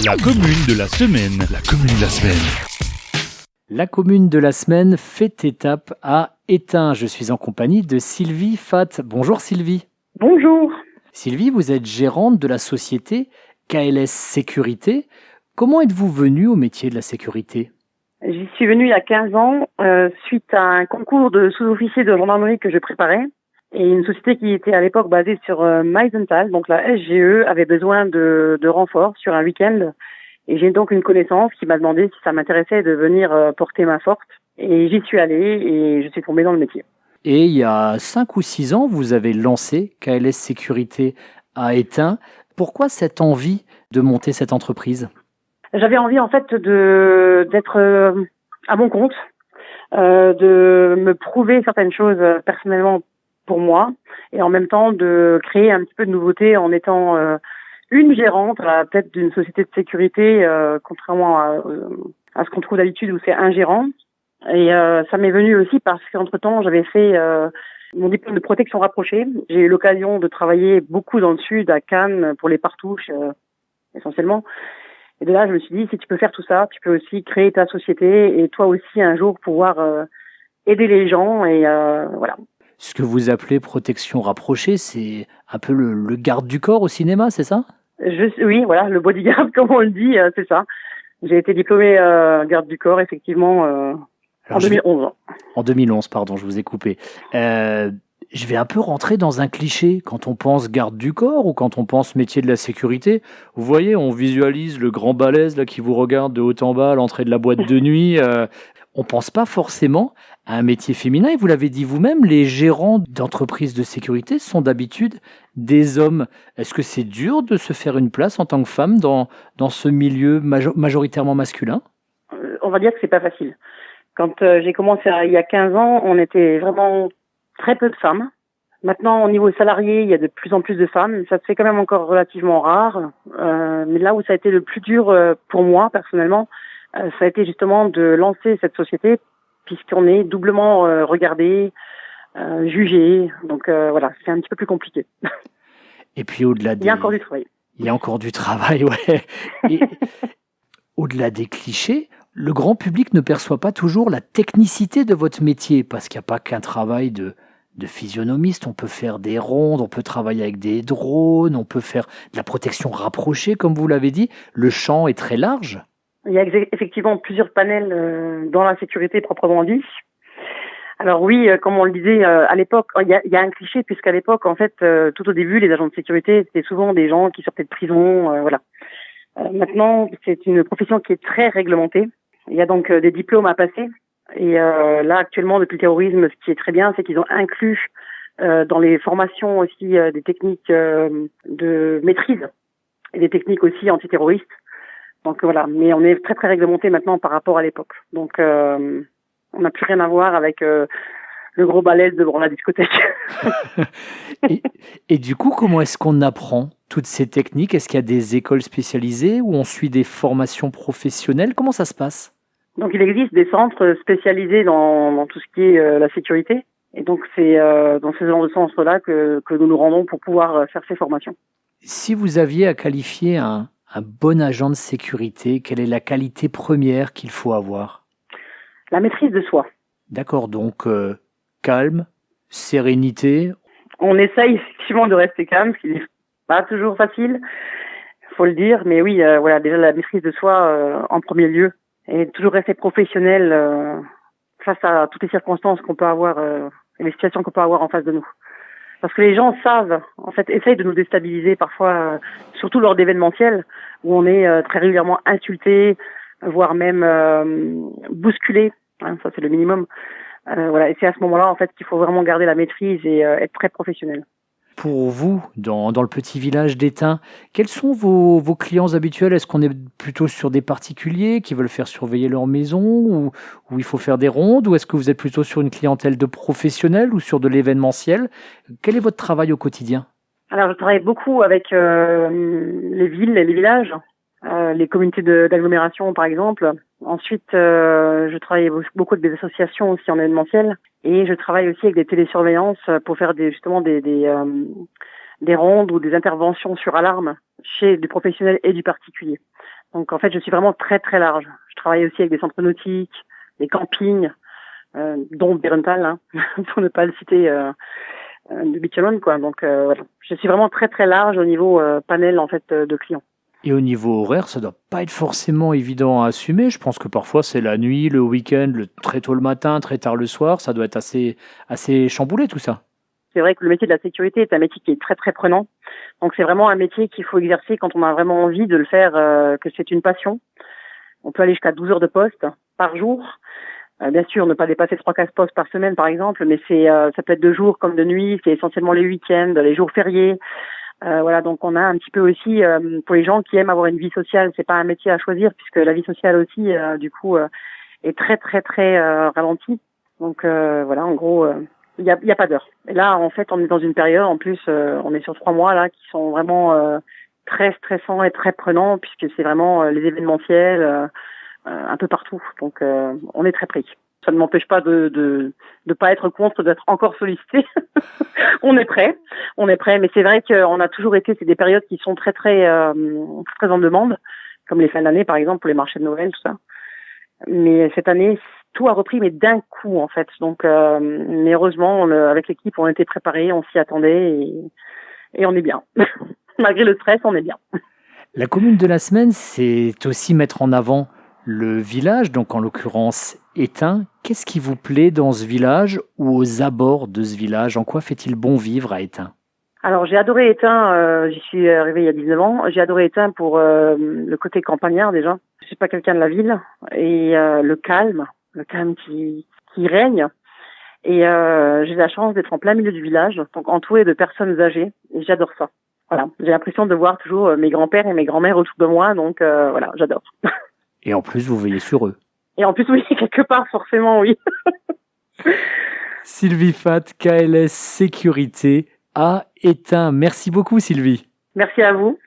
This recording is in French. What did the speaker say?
La commune de la semaine. La commune de la semaine. La commune de la semaine fait étape à Étain. Je suis en compagnie de Sylvie Fat. Bonjour Sylvie. Bonjour. Sylvie, vous êtes gérante de la société KLS Sécurité. Comment êtes-vous venue au métier de la sécurité ? J'y suis venue il y a 15 ans suite à un concours de sous-officier de gendarmerie que je préparais. Et une société qui était à l'époque basée sur Meisenthal, donc la SGE, avait besoin de renforts sur un week-end. Et j'ai donc une connaissance qui m'a demandé si ça m'intéressait de venir porter main forte. Et j'y suis allée et je suis tombée dans le métier. Et il y a 5 ou 6 ans, vous avez lancé KLS Sécurité à Étain. Pourquoi cette envie de monter cette entreprise ? J'avais envie en fait d'être à mon compte, de me prouver certaines choses personnellement pour moi et en même temps de créer un petit peu de nouveauté en étant une gérante à la tête d'une société de sécurité, contrairement à ce qu'on trouve d'habitude où c'est un gérant. Et ça m'est venu aussi parce qu'entre-temps, j'avais fait mon diplôme de protection rapprochée. J'ai eu l'occasion de travailler beaucoup dans le sud, à Cannes, pour les partouches essentiellement. Et de là, je me suis dit, si tu peux faire tout ça, tu peux aussi créer ta société et toi aussi un jour pouvoir aider les gens et voilà. Ce que vous appelez protection rapprochée, c'est un peu le garde du corps au cinéma, c'est ça ? Oui, voilà, le bodyguard, comme on le dit, c'est ça. J'ai été diplômée garde du corps, effectivement, en 2011. En 2011, pardon, je vous ai coupé. Je vais un peu rentrer dans un cliché. Quand on pense garde du corps ou quand on pense métier de la sécurité, vous voyez, on visualise le grand balèze là, qui vous regarde de haut en bas à l'entrée de la boîte de nuit. On ne pense pas forcément à un métier féminin. Et vous l'avez dit vous-même, les gérants d'entreprises de sécurité sont d'habitude des hommes. Est-ce que c'est dur de se faire une place en tant que femme dans ce milieu majoritairement masculin ? On va dire que c'est pas facile. Quand j'ai commencé il y a 15 ans, on était vraiment très peu de femmes. Maintenant, au niveau salarié, il y a de plus en plus de femmes. Ça se fait quand même encore relativement rare. Mais là où ça a été le plus dur pour moi, personnellement, ça a été justement de lancer cette société, puisqu'on est doublement regardé, jugé. Donc voilà, c'est un petit peu plus compliqué. Et puis au-delà Il y a encore du travail. Il y a encore du travail, ouais. Et au-delà des clichés, le grand public ne perçoit pas toujours la technicité de votre métier, parce qu'il n'y a pas qu'un travail de physionomiste. On peut faire des rondes, on peut travailler avec des drones, on peut faire de la protection rapprochée, comme vous l'avez dit. Le champ est très large. Il y a effectivement plusieurs panels dans la sécurité proprement dit. Alors oui, comme on le disait à l'époque, il y a un cliché puisqu'à l'époque, en fait, tout au début, les agents de sécurité c'était souvent des gens qui sortaient de prison, voilà. Maintenant, c'est une profession qui est très réglementée. Il y a donc des diplômes à passer. Et là, actuellement, depuis le terrorisme, ce qui est très bien, c'est qu'ils ont inclus dans les formations aussi des techniques de maîtrise et des techniques aussi antiterroristes. Donc voilà, mais on est très très réglementé maintenant par rapport à l'époque. Donc on n'a plus rien à voir avec le gros balèze devant la discothèque. et du coup, comment est-ce qu'on apprend toutes ces techniques ? Est-ce qu'il y a des écoles spécialisées où on suit des formations professionnelles ? Comment ça se passe ? Donc il existe des centres spécialisés dans tout ce qui est la sécurité. Et donc c'est dans ces genres de centres-là que nous nous rendons pour pouvoir faire ces formations. Si vous aviez à qualifier un bon agent de sécurité, quelle est la qualité première qu'il faut avoir ? La maîtrise de soi. D'accord, donc calme, sérénité. On essaye effectivement de rester calme, ce qui n'est pas toujours facile, faut le dire, mais oui, voilà, déjà la maîtrise de soi en premier lieu, et toujours rester professionnel face à toutes les circonstances qu'on peut avoir et les situations qu'on peut avoir en face de nous. Parce que les gens savent, en fait, essayent de nous déstabiliser parfois, surtout lors d'événementiels, où on est très régulièrement insulté, voire même bousculé, hein, ça c'est le minimum. Voilà, et c'est à ce moment-là en fait qu'il faut vraiment garder la maîtrise et être très professionnel. Pour vous, dans le petit village d'Étain, quels sont vos clients habituels ? Est-ce qu'on est plutôt sur des particuliers qui veulent faire surveiller leur maison ou il faut faire des rondes ? Ou est-ce que vous êtes plutôt sur une clientèle de professionnels ou sur de l'événementiel ? Quel est votre travail au quotidien ? Alors, je travaille beaucoup avec les villes et les villages, les communautés d'agglomération par exemple. Ensuite, je travaille beaucoup avec des associations aussi en événementiel et je travaille aussi avec des télésurveillances pour faire justement des rondes ou des interventions sur alarme chez du professionnel et du particulier. Donc en fait, je suis vraiment très très large. Je travaille aussi avec des centres nautiques, des campings, dont Berental, hein, pour ne pas le citer, de Beach Alone, quoi. Donc voilà. Je suis vraiment très très large au niveau panel en fait de clients. Et au niveau horaire, ça doit pas être forcément évident à assumer. Je pense que parfois c'est la nuit, le week-end, très tôt le matin, très tard le soir. Ça doit être assez chamboulé tout ça. C'est vrai que le métier de la sécurité est un métier qui est très très prenant. Donc c'est vraiment un métier qu'il faut exercer quand on a vraiment envie de le faire, que c'est une passion. On peut aller jusqu'à 12 heures de poste par jour. Bien sûr, ne pas dépasser 3-4 postes par semaine par exemple, mais ça peut être de jour comme de nuit. C'est essentiellement les week-ends, les jours fériés. Voilà, donc on a un petit peu aussi pour les gens qui aiment avoir une vie sociale, c'est pas un métier à choisir puisque la vie sociale aussi du coup est très très très ralentie. Donc voilà, en gros il y a pas d'heure. Et là en fait on est dans une période en plus on est sur 3 mois là qui sont vraiment très stressants et très prenants puisque c'est vraiment les événementiels un peu partout. Donc on est très pris. Ça ne m'empêche pas de pas être contre, d'être encore sollicité. On est prêt, mais c'est vrai qu'on a toujours été, c'est des périodes qui sont très très très en demande, comme les fins d'année par exemple, pour les marchés de Noël, tout ça. Mais cette année, tout a repris, mais d'un coup en fait. Donc, mais heureusement, avec l'équipe, on était préparés, on s'y attendait et on est bien. Malgré le stress, on est bien. La commune de la semaine, c'est aussi mettre en avant le village, donc en l'occurrence Étain. Qu'est-ce qui vous plaît dans ce village ou aux abords de ce village? En quoi fait-il bon vivre à Étain? Alors j'ai adoré Étain, j'y suis arrivée il y a 19 ans. J'ai adoré Étain pour le côté campagnard déjà. Je suis pas quelqu'un de la ville et le calme qui règne. Et j'ai la chance d'être en plein milieu du village, donc entourée de personnes âgées et j'adore ça. Voilà, j'ai l'impression de voir toujours mes grands-pères et mes grands-mères autour de moi, donc voilà, j'adore. Et en plus, vous veillez sur eux. Et en plus, oui, quelque part, forcément, oui. Sylvie Fath, KLS Sécurité à Étain. Merci beaucoup, Sylvie. Merci à vous.